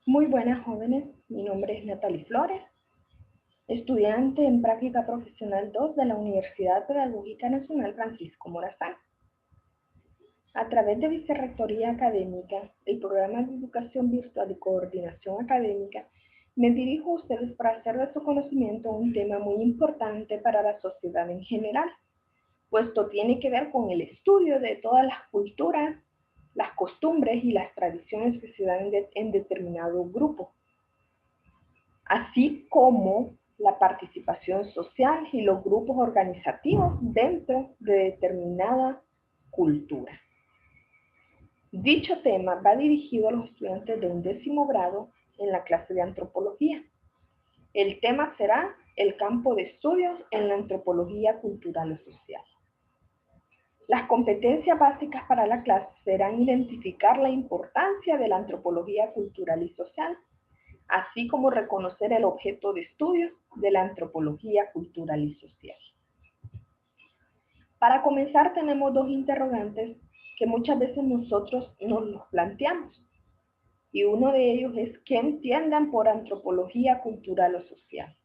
Muy buenas jóvenes, mi nombre es Natalie Flores, estudiante en Práctica Profesional 2 de la Universidad Pedagógica Nacional Francisco Morazán. A través de Vicerrectoría Académica, el programa de Educación Virtual y Coordinación Académica, me dirijo a ustedes para hacer de su conocimiento un tema muy importante para la sociedad en general, puesto tiene que ver con el estudio de todas las culturas, las costumbres y las tradiciones que se dan en determinado grupo, así como la participación social y los grupos organizativos dentro de determinada cultura. Dicho tema va dirigido a los estudiantes de 11º grado en la clase de antropología. El tema será el campo de estudios en la antropología cultural y social. Las competencias básicas para la clase serán identificar la importancia de la antropología cultural y social, así como reconocer el objeto de estudio de la antropología cultural y social. Para comenzar, tenemos dos interrogantes que muchas veces nosotros nos los planteamos. Y uno de ellos es, ¿qué entiendan por antropología cultural o social?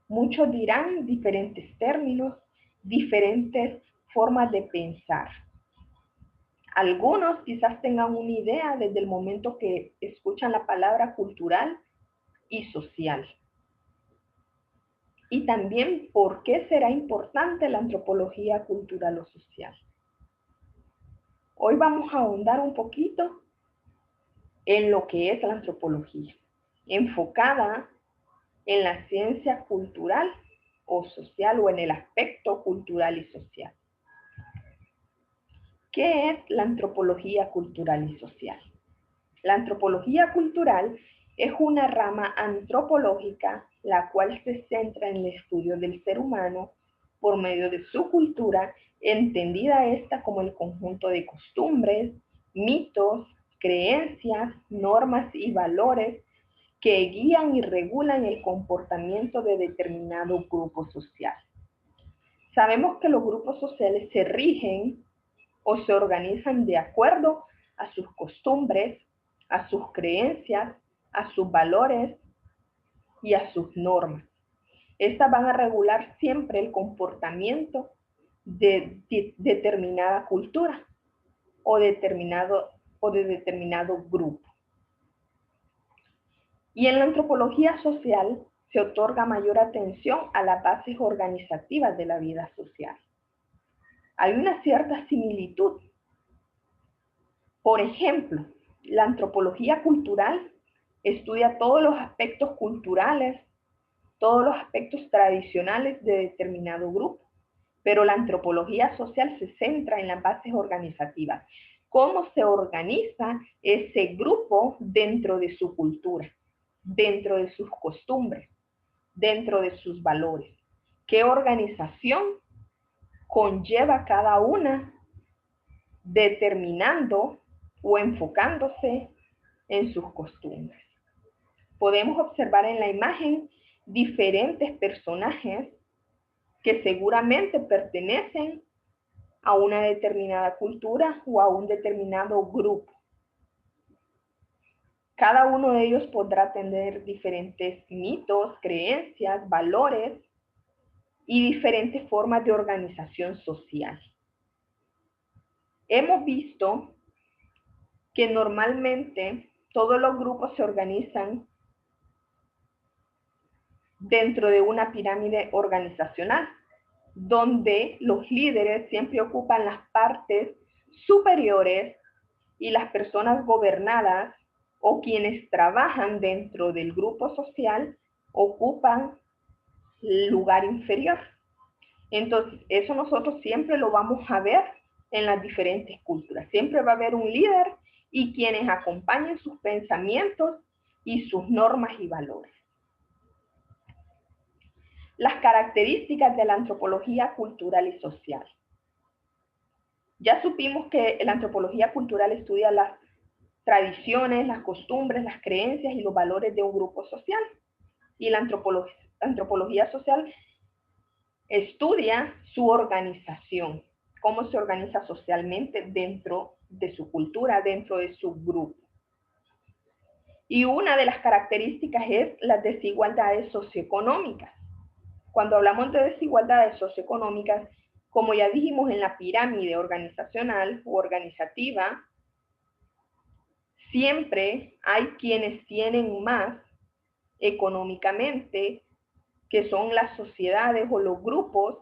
Muchos dirán diferentes términos, diferentes formas de pensar. Algunos quizás tengan una idea desde el momento que escuchan la palabra cultural y social. Y también, ¿por qué será importante la antropología cultural o social? Hoy vamos a ahondar un poquito en lo que es la antropología, enfocada en la ciencia cultural o social o en el aspecto cultural y social. ¿Qué es la antropología cultural y social? La antropología cultural es una rama antropológica la cual se centra en el estudio del ser humano por medio de su cultura, entendida esta como el conjunto de costumbres, mitos, creencias, normas y valores que guían y regulan el comportamiento de determinado grupo social. Sabemos que los grupos sociales se rigen o se organizan de acuerdo a sus costumbres, a sus creencias, a sus valores y a sus normas. Estas van a regular siempre el comportamiento de determinada cultura o de determinado grupo. Y en la antropología social se otorga mayor atención a las bases organizativas de la vida social. Hay una cierta similitud. Por ejemplo, la antropología cultural estudia todos los aspectos culturales, todos los aspectos tradicionales de determinado grupo, pero la antropología social se centra en las bases organizativas. ¿Cómo se organiza ese grupo dentro de su cultura, dentro de sus costumbres, dentro de sus valores? ¿Qué organización conlleva cada una, determinando o enfocándose en sus costumbres? Podemos observar en la imagen diferentes personajes que seguramente pertenecen a una determinada cultura o a un determinado grupo. Cada uno de ellos podrá tener diferentes mitos, creencias, valores y diferentes formas de organización social. Hemos visto que normalmente todos los grupos se organizan dentro de una pirámide organizacional, donde los líderes siempre ocupan las partes superiores y las personas gobernadas o quienes trabajan dentro del grupo social ocupan el lugar inferior. Entonces, eso nosotros siempre lo vamos a ver en las diferentes culturas. Siempre va a haber un líder y quienes acompañen sus pensamientos y sus normas y valores. Las características de la antropología cultural y social. Ya supimos que la antropología cultural estudia las tradiciones, las costumbres, las creencias y los valores de un grupo social. Y la antropología social estudia su organización, cómo se organiza socialmente dentro de su cultura, dentro de su grupo. Y una de las características es las desigualdades socioeconómicas. Cuando hablamos de desigualdades socioeconómicas, como ya dijimos en la pirámide organizacional o organizativa, siempre hay quienes tienen más económicamente, que son las sociedades o los grupos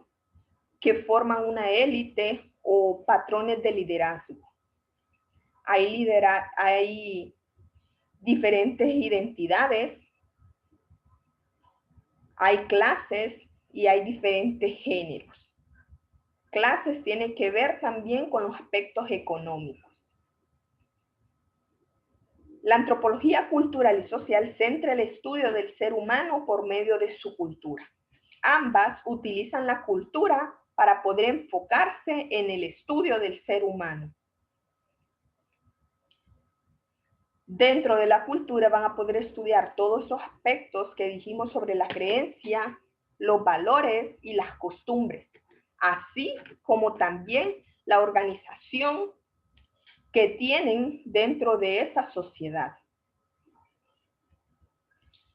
que forman una élite o patrones de liderazgo. Hay diferentes identidades, hay clases y hay diferentes géneros. Clases tienen que ver también con los aspectos económicos. La antropología cultural y social centra el estudio del ser humano por medio de su cultura. Ambas utilizan la cultura para poder enfocarse en el estudio del ser humano. Dentro de la cultura van a poder estudiar todos esos aspectos que dijimos sobre la creencia, los valores y las costumbres, así como también la organización que tienen dentro de esa sociedad.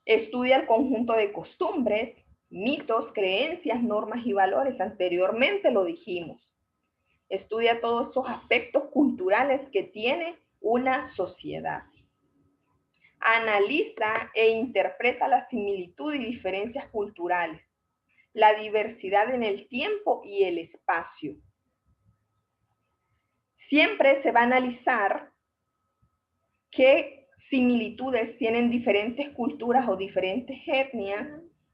Estudia el conjunto de costumbres, mitos, creencias, normas y valores. Anteriormente lo dijimos. Estudia todos esos aspectos culturales que tiene una sociedad. Analiza e interpreta la similitud y diferencias culturales, la diversidad en el tiempo y el espacio. Siempre se va a analizar qué similitudes tienen diferentes culturas o diferentes etnias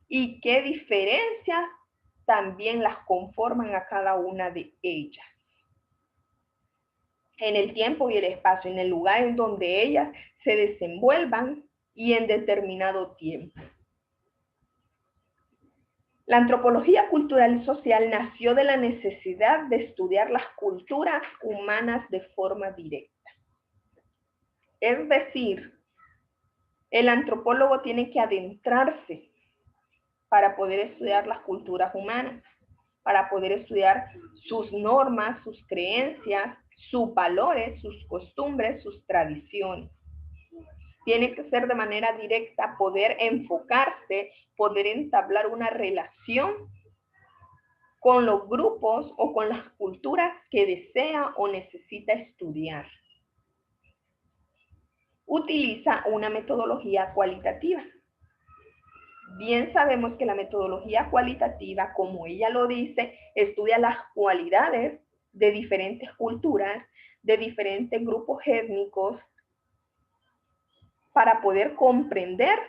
y qué diferencias también las conforman a cada una de ellas. En el tiempo y el espacio, en el lugar en donde ellas se desenvuelvan y en determinado tiempo. La antropología cultural y social nació de la necesidad de estudiar las culturas humanas de forma directa. Es decir, el antropólogo tiene que adentrarse para poder estudiar las culturas humanas, para poder estudiar sus normas, sus creencias, sus valores, sus costumbres, sus tradiciones. Tiene que ser de manera directa, poder enfocarse, poder entablar una relación con los grupos o con las culturas que desea o necesita estudiar. Utiliza una metodología cualitativa. Bien sabemos que la metodología cualitativa, como ella lo dice, estudia las cualidades de diferentes culturas, de diferentes grupos étnicos, para poder comprender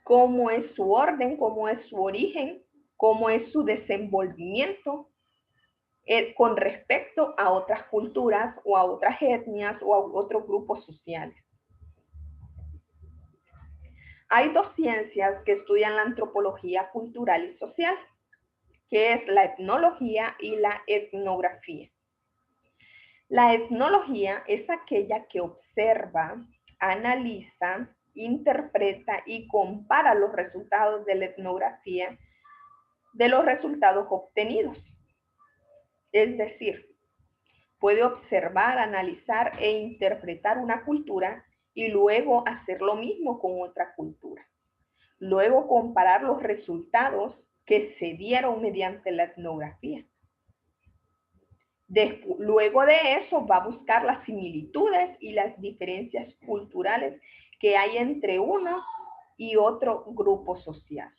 cómo es su orden, cómo es su origen, cómo es su desenvolvimiento con respecto a otras culturas o a otras etnias o a otros grupos sociales. Hay dos ciencias que estudian la antropología cultural y social, que es la etnología y la etnografía. La etnología es aquella que observa, analiza, interpreta y compara los resultados de la etnografía de los resultados obtenidos. Es decir, puede observar, analizar e interpretar una cultura y luego hacer lo mismo con otra cultura. Luego comparar los resultados que se dieron mediante la etnografía. Luego de eso va a buscar las similitudes y las diferencias culturales que hay entre uno y otro grupo social.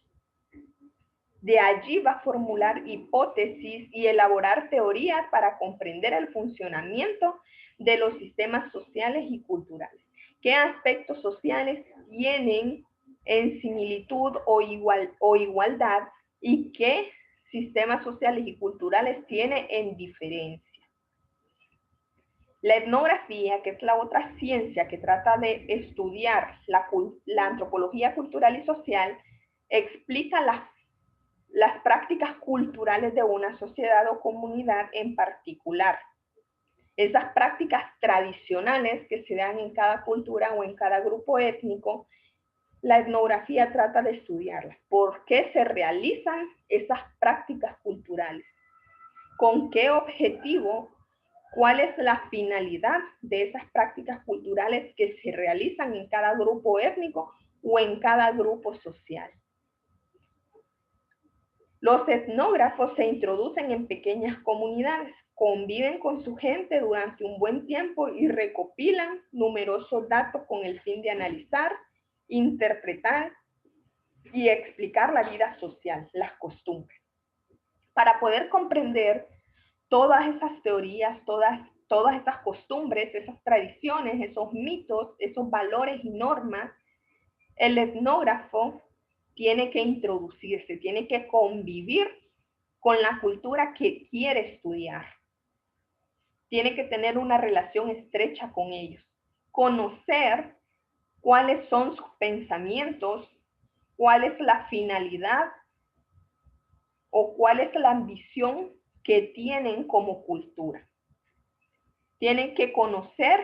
De allí va a formular hipótesis y elaborar teorías para comprender el funcionamiento de los sistemas sociales y culturales. ¿Qué aspectos sociales tienen en similitud o igualdad y qué sistemas sociales y culturales tiene en diferencia? La etnografía, que es la otra ciencia que trata de estudiar la antropología cultural y social, explica las prácticas culturales de una sociedad o comunidad en particular. Esas prácticas tradicionales que se dan en cada cultura o en cada grupo étnico, la etnografía trata de estudiarlas. ¿Por qué se realizan esas prácticas culturales? ¿Con qué objetivo cuál es la finalidad de esas prácticas culturales que se realizan en cada grupo étnico o en cada grupo social. Los etnógrafos se introducen en pequeñas comunidades, conviven con su gente durante un buen tiempo y recopilan numerosos datos con el fin de analizar, interpretar y explicar la vida social, las costumbres. Para poder comprender todas esas teorías, todas esas costumbres, esas tradiciones, esos mitos, esos valores y normas, el etnógrafo tiene que introducirse, tiene que convivir con la cultura que quiere estudiar. Tiene que tener una relación estrecha con ellos, conocer cuáles son sus pensamientos, cuál es la finalidad o cuál es la ambición que tienen como cultura. Tienen que conocer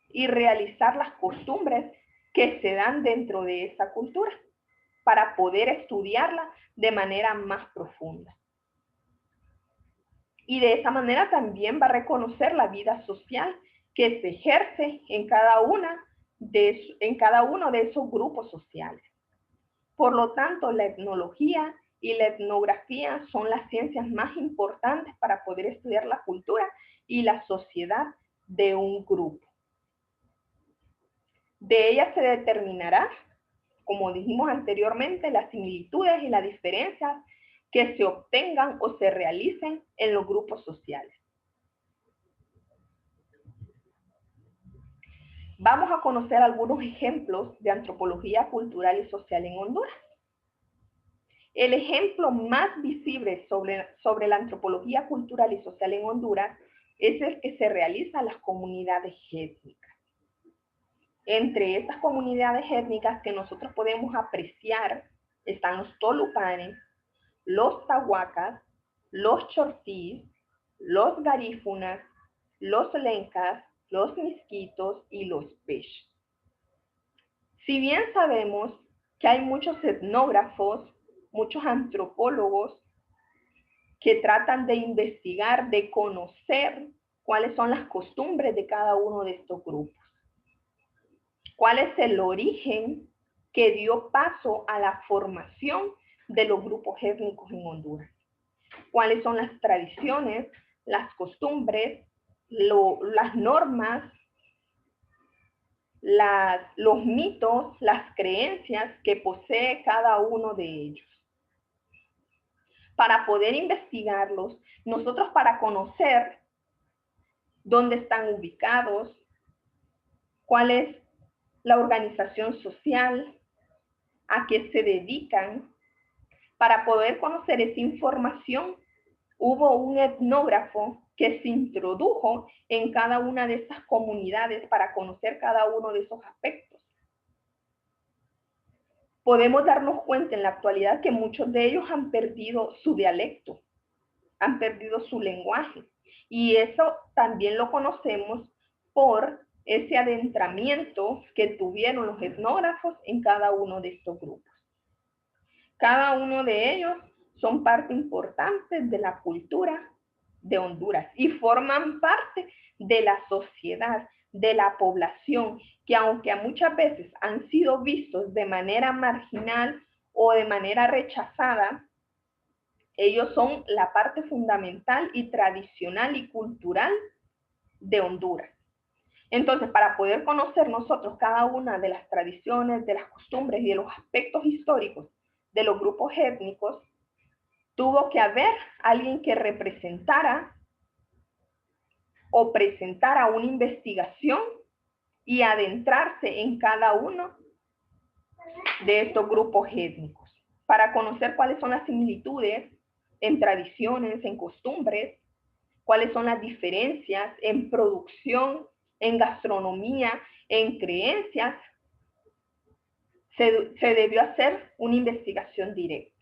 y realizar las costumbres que se dan dentro de esa cultura para poder estudiarla de manera más profunda. Y de esa manera también va a reconocer la vida social que se ejerce en cada uno de esos grupos sociales. Por lo tanto, la etnología y la etnografía son las ciencias más importantes para poder estudiar la cultura y la sociedad de un grupo. De ellas se determinará, como dijimos anteriormente, las similitudes y las diferencias que se obtengan o se realicen en los grupos sociales. Vamos a conocer algunos ejemplos de antropología cultural y social en Honduras. El ejemplo más visible sobre la antropología cultural y social en Honduras es el que se realiza en las comunidades étnicas. Entre estas comunidades étnicas que nosotros podemos apreciar están los tolupanes, los tahuacas, los chortís, los garífunas, los lencas, los misquitos y los pech. Si bien sabemos que hay muchos etnógrafos, muchos antropólogos que tratan de investigar, de conocer cuáles son las costumbres de cada uno de estos grupos, cuál es el origen que dio paso a la formación de los grupos étnicos en Honduras, cuáles son las tradiciones, las costumbres, las normas, los mitos, las creencias que posee cada uno de ellos. Para poder investigarlos, nosotros para conocer dónde están ubicados, cuál es la organización social, a qué se dedican, para poder conocer esa información, hubo un etnógrafo que se introdujo en cada una de estas comunidades para conocer cada uno de esos aspectos. Podemos darnos cuenta en la actualidad que muchos de ellos han perdido su dialecto, han perdido su lenguaje. Y eso también lo conocemos por ese adentramiento que tuvieron los etnógrafos en cada uno de estos grupos. Cada uno de ellos son parte importante de la cultura de Honduras y forman parte de la sociedad, de la población, que aunque muchas veces han sido vistos de manera marginal o de manera rechazada, ellos son la parte fundamental y tradicional y cultural de Honduras. Entonces, para poder conocer nosotros cada una de las tradiciones, de las costumbres y de los aspectos históricos de los grupos étnicos, tuvo que haber alguien que representara o presentara una investigación y adentrarse en cada uno de estos grupos étnicos para conocer cuáles son las similitudes en tradiciones, en costumbres, cuáles son las diferencias en producción, en gastronomía, en creencias. Se debió hacer una investigación directa.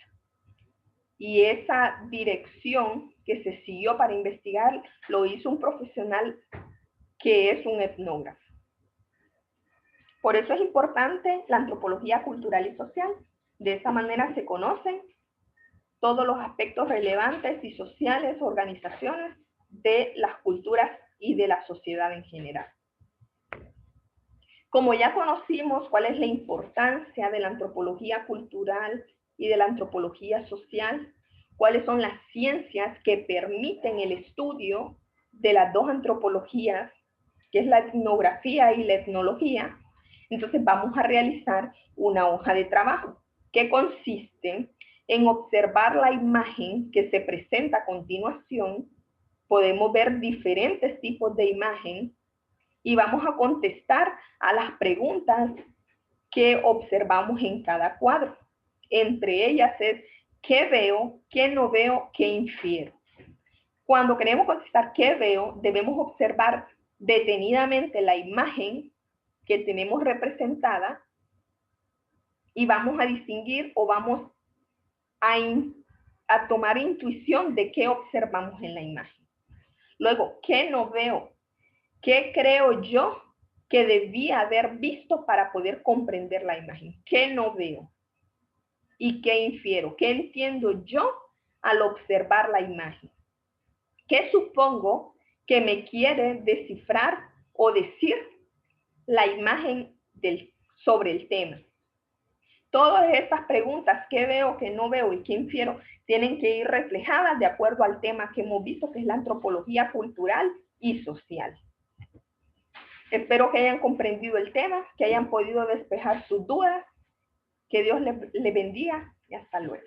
Y esa dirección que se siguió para investigar lo hizo un profesional que es un etnógrafo. Por eso es importante la antropología cultural y social. De esa manera se conocen todos los aspectos relevantes y sociales, organizaciones de las culturas y de la sociedad en general. Como ya conocimos cuál es la importancia de la antropología cultural y de la antropología social, cuáles son las ciencias que permiten el estudio de las dos antropologías, que es la etnografía y la etnología, entonces vamos a realizar una hoja de trabajo que consiste en observar la imagen que se presenta a continuación. Podemos ver diferentes tipos de imagen y vamos a contestar a las preguntas que observamos en cada cuadro. Entre ellas es qué veo, qué no veo, qué infiero. Cuando queremos contestar qué veo, debemos observar detenidamente la imagen que tenemos representada y vamos a distinguir o vamos a tomar intuición de qué observamos en la imagen. Luego, ¿qué no veo? ¿Qué creo yo que debía haber visto para poder comprender la imagen? ¿Qué no veo? ¿Y qué infiero? ¿Qué entiendo yo al observar la imagen? ¿Qué supongo que me quiere descifrar o decir la imagen sobre el tema? Todas estas preguntas, ¿qué veo, qué no veo y qué infiero? Tienen que ir reflejadas de acuerdo al tema que hemos visto, que es la antropología cultural y social. Espero que hayan comprendido el tema, que hayan podido despejar sus dudas. Que Dios le bendiga y hasta luego.